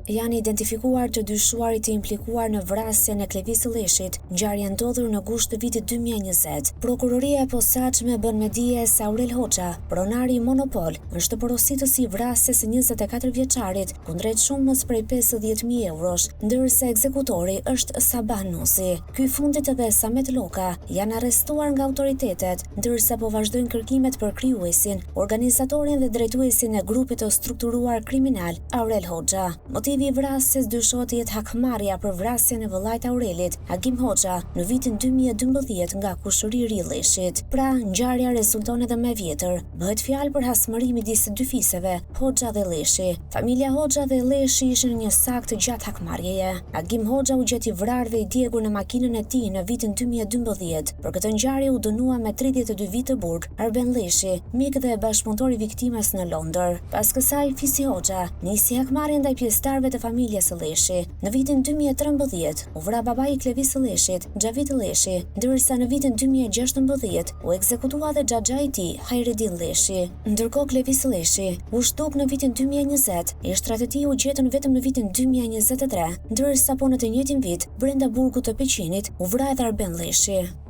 Janë identifikuar të dyshuarit të implikuar në vrasjen e Klevis Ëlleshit, ngjarje ndodhur në gusht të vitit 2020. Prokuroria e posaçme bën me dije se Aurel Hoxha, pronari i Monopol, është porositësi i vrasjes së 24 vjeçarit kundrejt shumës prej 50.000 eurosh, ndërsa ekzekutori është Sabah Nusi. Ky fundit edhe Samet Loka janë arrestuar nga autoritetet, ndërsa po vazhdojnë kërkimet për krijuesin, organizatorin dhe drejtuesin e grupit të strukturuar kriminal Aurel Hoxha. Motivi i vrasjes dyshohet të jetë hakmarrja për vrasjen e vëllait Aurelit, Agim Hoxha, në vitin 2012 nga kushëriri i Ëlleshit. Pra, ngjarja rezulton edhe më vjetër. Bëhet fjalë për hasmëri midis dy fisëve, Hoxha dhe Ëlleshi. Familja Hoxha dhe Ëlleshi ishin në një sakt gjatë hakmarrjeje. Agim Hoxha u gjeti vrarë dhe i djegur në makinën e tij në vitin 2012. Për këtë ngjarje u dënua me 32 vite burg Arben Ëlleshi, mik dhe bashkëpunëtor i viktimës në Londër. Pas kësaj, fisi Hoxha nisi hakmarrjen ndaj pjesëtarëve të familjes Ëlleshi. Në vitin 2013 u vra babai i Klevis Ëlleshit, Xhavit Ëlleshi, ndërsa në vitin 2016 u ekzekutua dhe xhaxha i tij, Hajredin Ëlleshi. Ndërkohë Klevis Ëlleshi u shtuk në vitin 2020, ishtrat e tij u gjetën vetëm në vitin 2023, ndërsa po në të njëjtin vit, brenda burgut të Peqinit, u vra edhe Arben Ëlleshi.